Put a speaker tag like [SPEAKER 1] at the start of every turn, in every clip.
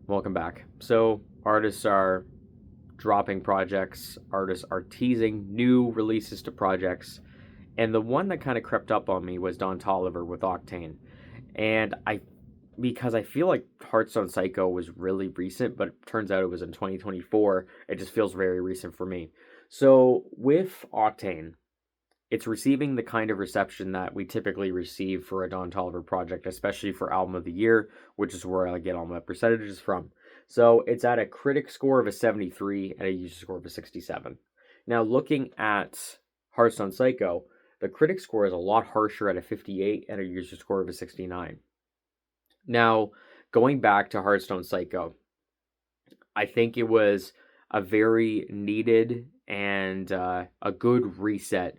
[SPEAKER 1] Welcome back. So, artists are dropping projects, artists are teasing new releases to projects, and the one that kind of crept up on me was Don Toliver with Octane. And because I feel like Hearthstone Psycho was really recent, but it turns out it was in 2024, it just feels very recent for me. So, with Octane, it's receiving the kind of reception that we typically receive for a Don Toliver project, especially for Album of the Year, which is where I get all my percentages from. So it's at a critic score of a 73 and a user score of a 67. Now, looking at Hearthstone Psycho, the critic score is a lot harsher at a 58 and a user score of a 69. Now, going back to Hearthstone Psycho, I think it was a very needed and a good reset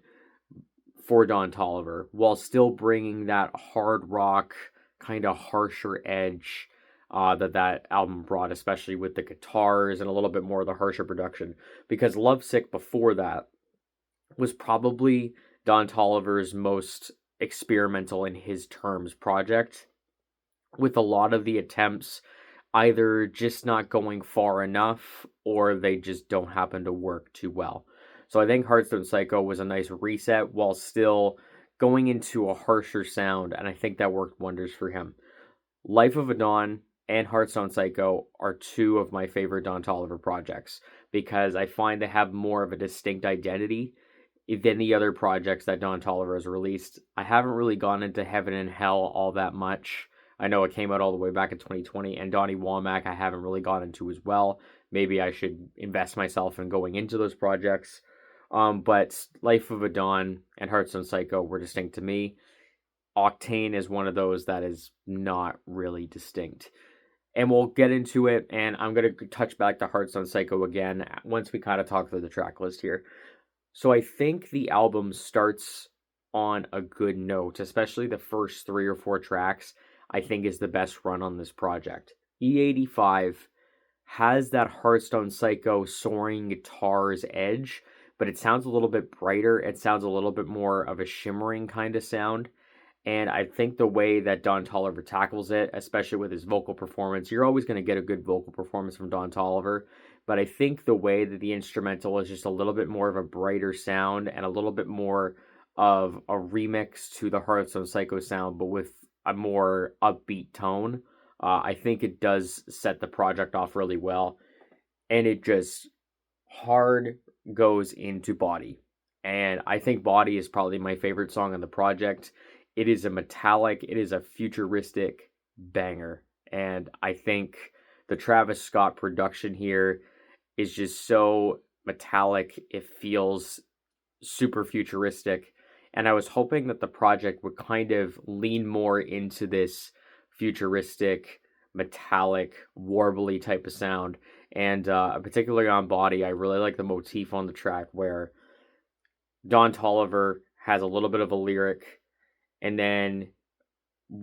[SPEAKER 1] for Don Toliver while still bringing that hard rock, kind of harsher edge that album brought, especially with the guitars and a little bit more of the harsher production. Because Lovesick before that was probably Don Toliver's most experimental in his terms project, with a lot of the attempts either just not going far enough or they just don't happen to work too well. So I think Hearthstone Psycho was a nice reset while still going into a harsher sound, and I think that worked wonders for him. Life of a Dawn and Hearthstone Psycho are two of my favorite Don Toliver projects because I find they have more of a distinct identity than the other projects that Don Toliver has released. I haven't really gone into Heaven and Hell all that much. I know it came out all the way back in 2020, and Donnie Womack I haven't really gone into as well. Maybe I should invest myself in going into those projects. But Life of a Dawn and Hearthstone Psycho were distinct to me. Octane is one of those that is not really distinct. And we'll get into it, and I'm going to touch back to Hearthstone Psycho again once we kind of talk through the track list here. So I think the album starts on a good note, especially the first 3 or 4 tracks, I think is the best run on this project. E85 has that Hearthstone Psycho soaring guitar's edge, but it sounds a little bit brighter. It sounds a little bit more of a shimmering kind of sound. And I think the way that Don Toliver tackles it, especially with his vocal performance, you're always going to get a good vocal performance from Don Toliver. But I think the way that the instrumental is just a little bit more of a brighter sound and a little bit more of a remix to the Hearthstone Psycho sound, but with a more upbeat tone, I think it does set the project off really well. And it just hard goes into Body. And I think Body is probably my favorite song on the project. It is a metallic, it is a futuristic banger. And I think the Travis Scott production here is just so metallic. It feels super futuristic. And I was hoping that the project would kind of lean more into this futuristic, metallic, warbly type of sound. And particularly on Body, I really like the motif on the track where Don Toliver has a little bit of a lyric, and then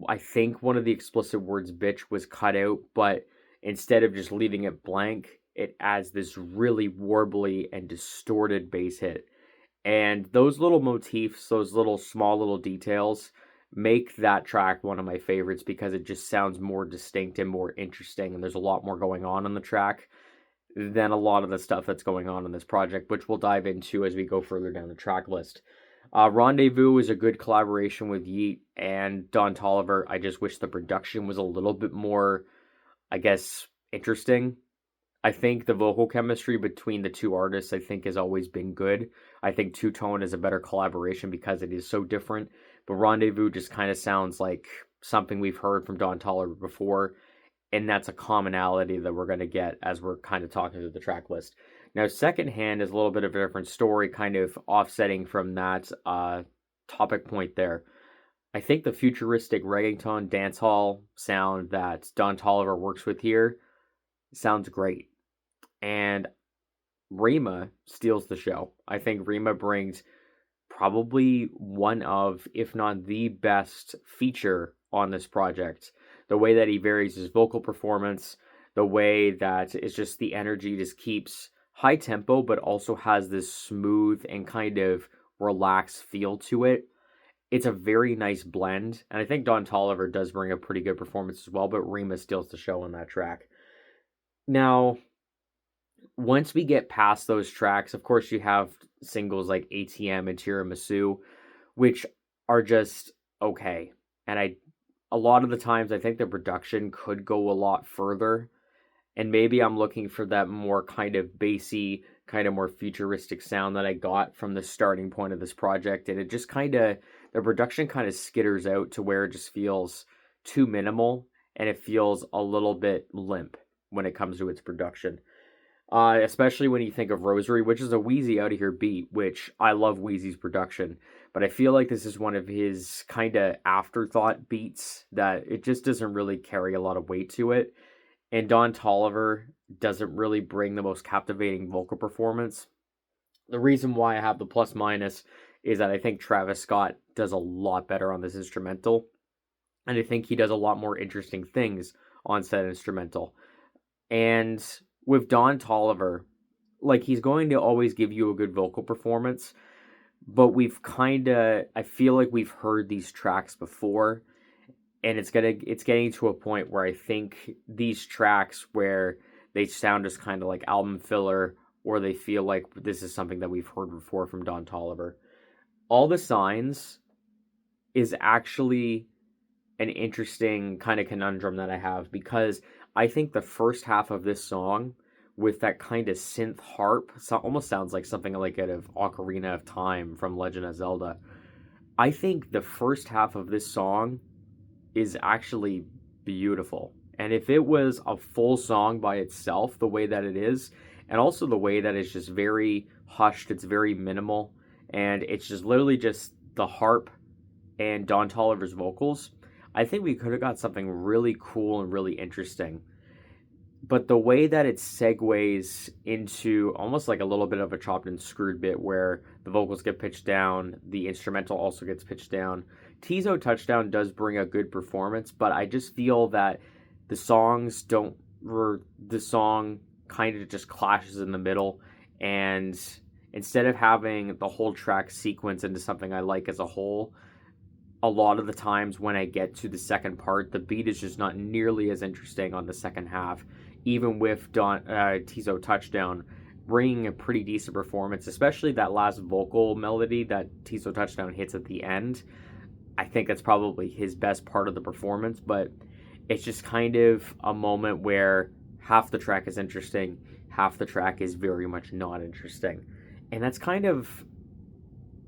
[SPEAKER 1] I think one of the explicit words bitch was cut out, but instead of just leaving it blank, it adds this really warbly and distorted bass hit. And those little motifs, those little small little details make that track one of my favorites because it just sounds more distinct and more interesting, and there's a lot more going on the track than a lot of the stuff that's going on in this project, which we'll dive into as we go further down the track list. Rendezvous is a good collaboration with Yeat and Don Toliver. I just wish the production was a little bit more, I guess, interesting. I think the vocal chemistry between the two artists, I think, has always been good. I think Two Tone is a better collaboration because it is so different. But Rendezvous just kind of sounds like something we've heard from Don Toliver before. And that's a commonality that we're going to get as we're kind of talking through the track list. Now, Secondhand is a little bit of a different story, kind of offsetting from that topic point there. I think the futuristic reggaeton dancehall sound that Don Toliver works with here sounds great. And Rima steals the show. I think Rima brings probably one of, if not the best feature on this project. The way that he varies his vocal performance, the way that it's just the energy just keeps high tempo, but also has this smooth and kind of relaxed feel to it. It's a very nice blend, and I think Don Toliver does bring a pretty good performance as well, but Rima steals the show on that track. Now, once we get past those tracks, of course, you have singles like ATM and Tiramisu, which are just okay. And a lot of the times, I think the production could go a lot further. And maybe I'm looking for that more kind of bassy, kind of more futuristic sound that I got from the starting point of this project. And it just kind of, the production kind of skitters out to where it just feels too minimal and it feels a little bit limp when it comes to its production. Especially when you think of Rosary, which is a Wheezy out of here beat, which I love Wheezy's production, but I feel like this is one of his kind of afterthought beats that it just doesn't really carry a lot of weight to it. And Don Toliver doesn't really bring the most captivating vocal performance. The reason why I have the plus minus is that I think Travis Scott does a lot better on this instrumental, and I think he does a lot more interesting things on said instrumental. And with Don Toliver, like, he's going to always give you a good vocal performance, but I feel like we've heard these tracks before, and it's getting to a point where I think these tracks where they sound just kind of like album filler, or they feel like this is something that we've heard before from Don Toliver. All the Signs is actually an interesting kind of conundrum that I have, because I think the first half of this song with that kind of synth harp almost sounds like something like out of Ocarina of Time from Legend of Zelda. I think the first half of this song is actually beautiful. And if it was a full song by itself, the way that it is, and also the way that it's just very hushed, it's very minimal, and it's just literally just the harp and Don Toliver's vocals, I think we could have got something really cool and really interesting. But the way that it segues into almost like a little bit of a chopped and screwed bit where the vocals get pitched down, the instrumental also gets pitched down. Tizo Touchdown does bring a good performance, but I just feel that the songs don't, the song kind of just clashes in the middle, and instead of having the whole track sequence into something I like as a whole, a lot of the times when I get to the second part, the beat is just not nearly as interesting on the second half, even with Tizo Touchdown bringing a pretty decent performance, especially that last vocal melody that Tizo Touchdown hits at the end. I think that's probably his best part of the performance, but it's just kind of a moment where half the track is interesting, half the track is very much not interesting. And that's kind of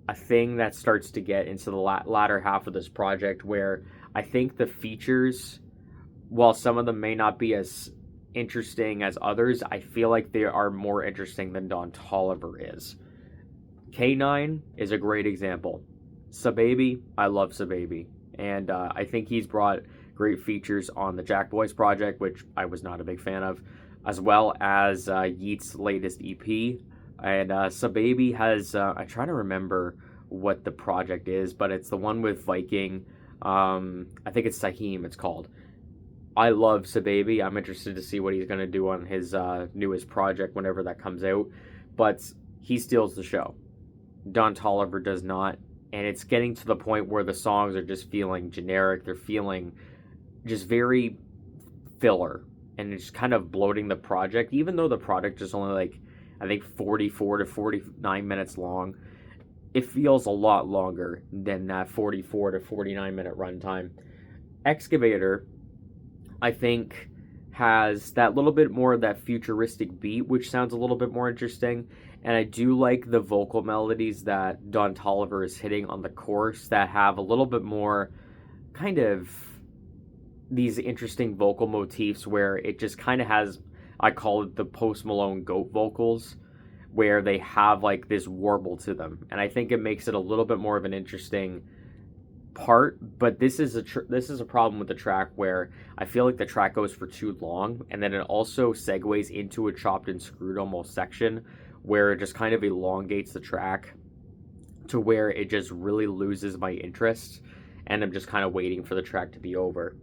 [SPEAKER 1] a thing that starts to get into the latter half of this project, where I think the features, while some of them may not be as interesting as others, I feel like they are more interesting than Don Toliver is. K9 is a great example. Sababy, I love Sababy, and I think he's brought great features on the Jack Boys project, which I was not a big fan of, as well as Yeat's latest EP. And Sababy has, I'm trying to remember what the project is, but it's the one with Viking. I think it's Sahim, it's called. I love Sababy. I'm interested to see what he's going to do on his newest project whenever that comes out. But he steals the show. Don Toliver does not. And it's getting to the point where the songs are just feeling generic. They're feeling just very filler. And it's kind of bloating the project. Even though the project is only like, I think 44 to 49 minutes long, it feels a lot longer than that 44 to 49 minute runtime. Excavator, I think, has that little bit more of that futuristic beat, which sounds a little bit more interesting. And I do like the vocal melodies that Don Toliver is hitting on the chorus that have a little bit more kind of these interesting vocal motifs where it just kind of has, I call it the Post Malone goat vocals, where they have like this warble to them. And I think it makes it a little bit more of an interesting part, but this is a problem with the track where I feel like the track goes for too long, and then it also segues into a chopped and screwed almost section where it just kind of elongates the track to where it just really loses my interest, and I'm just kind of waiting for the track to be over.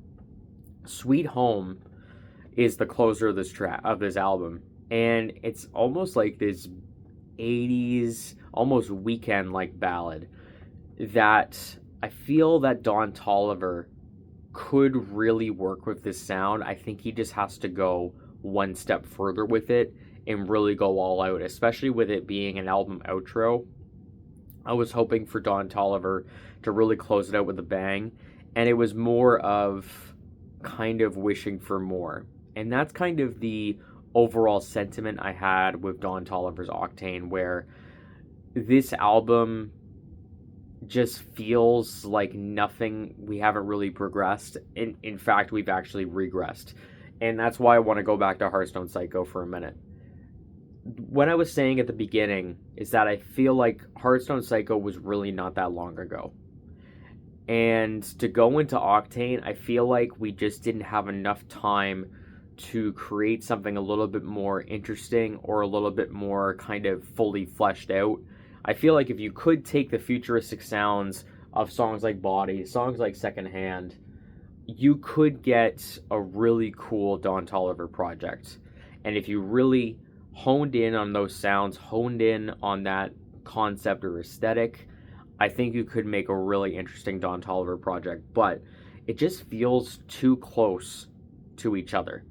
[SPEAKER 1] Sweet Home is the closer of this album, and it's almost like this 80s almost Weekend like ballad that I feel that Don Toliver could really work with this sound. I think he just has to go one step further with it and really go all out, especially with it being an album outro. I was hoping for Don Toliver to really close it out with a bang, and it was more of kind of wishing for more. And that's kind of the overall sentiment I had with Don Toliver's Octane, where this album just feels like nothing, we haven't really progressed. In fact, we've actually regressed. And that's why I want to go back to Hearthstone Psycho for a minute. What I was saying at the beginning is that I feel like Hearthstone Psycho was really not that long ago. And to go into Octane, I feel like we just didn't have enough time to create something a little bit more interesting or a little bit more kind of fully fleshed out. I feel like if you could take the futuristic sounds of songs like Body, songs like Secondhand, you could get a really cool Don Toliver project. And if you really honed in on those sounds, honed in on that concept or aesthetic, I think you could make a really interesting Don Toliver project. But it just feels too close to each other.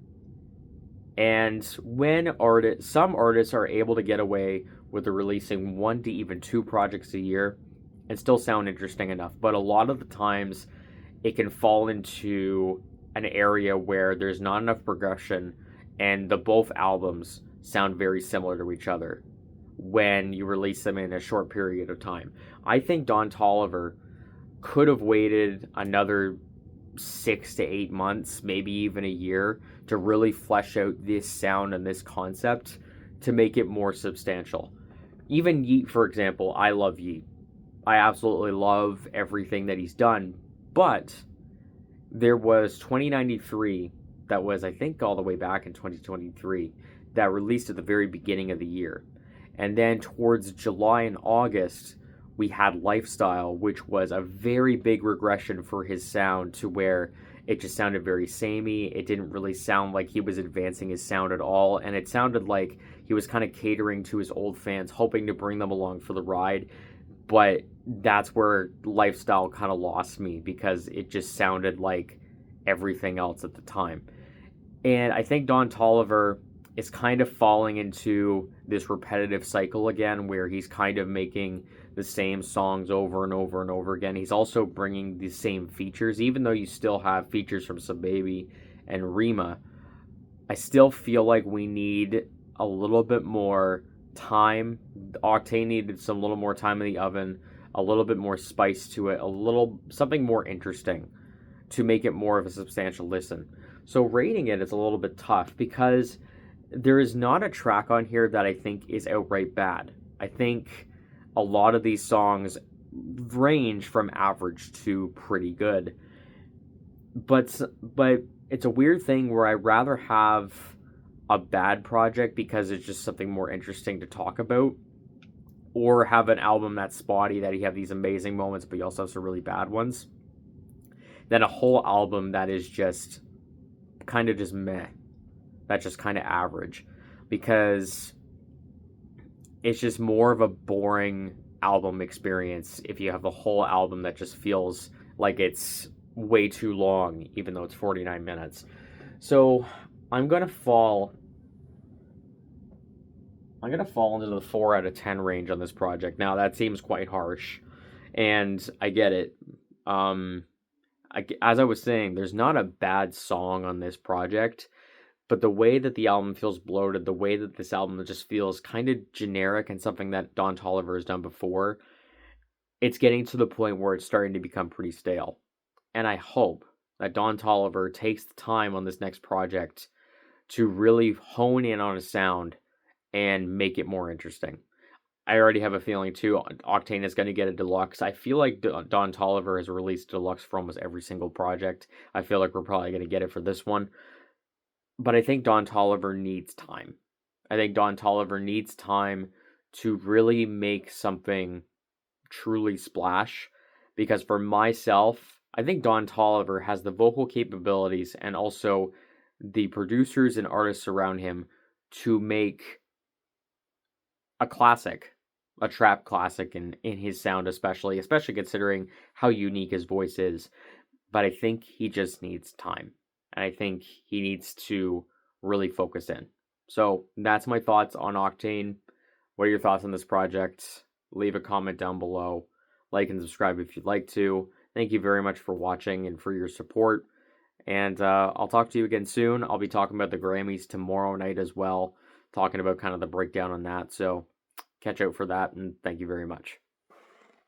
[SPEAKER 1] And when some artists are able to get away with releasing 1 to even 2 projects a year and still sound interesting enough, but a lot of the times it can fall into an area where there's not enough progression and the both albums sound very similar to each other when you release them in a short period of time. I think Don Toliver could have waited another 6 to 8 months, maybe even a year, to really flesh out this sound and this concept to make it more substantial. Even Yeat, for example, I love Yeat. I absolutely love everything that he's done, but there was 2093 that was, I think, all the way back in 2023 that released at the very beginning of the year. And then towards July and August, we had Lifestyle, which was a very big regression for his sound to where it just sounded very samey. It didn't really sound like he was advancing his sound at all. And it sounded like he was kind of catering to his old fans, hoping to bring them along for the ride. But that's where Lifestyle kind of lost me because it just sounded like everything else at the time. And I think Don Toliver is kind of falling into this repetitive cycle again where he's kind of making the same songs over and over and over again. He's also bringing the same features, even though you still have features from Some Baby and Rima. I still feel like we need a little bit more time. Octane needed some little more time in the oven, a little bit more spice to it, something more interesting to make it more of a substantial listen. So rating it is a little bit tough because there is not a track on here that I think is outright bad. I think a lot of these songs range from average to pretty good. But it's a weird thing where I'd rather have a bad project because it's just something more interesting to talk about, or have an album that's spotty, that you have these amazing moments but you also have some really bad ones, than a whole album that is just kind of just meh. That's just kind of average, because it's just more of a boring album experience if you have a whole album that just feels like it's way too long, even though it's 49 minutes. So I'm going to fall into the 4 out of 10 range on this project. Now, that seems quite harsh, and I get it. As I was saying, there's not a bad song on this project, but the way that the album feels bloated, the way that this album just feels kind of generic and something that Don Toliver has done before, it's getting to the point where it's starting to become pretty stale. And I hope that Don Toliver takes the time on this next project to really hone in on his sound and make it more interesting. I already have a feeling, too, Octane is going to get a deluxe. I feel like Don Toliver has released deluxe for almost every single project. I feel like we're probably going to get it for this one. But I think Don Toliver needs time. I think Don Toliver needs time to really make something truly splash. Because for myself, I think Don Toliver has the vocal capabilities and also the producers and artists around him to make a classic, a trap classic in his sound, especially considering how unique his voice is. But I think he just needs time. And I think he needs to really focus in. So that's my thoughts on Octane. What are your thoughts on this project? Leave a comment down below. Like and subscribe if you'd like to. Thank you very much for watching and for your support. And I'll talk to you again soon. I'll be talking about the Grammys tomorrow night as well, talking about kind of the breakdown on that. So catch out for that, and thank you very much.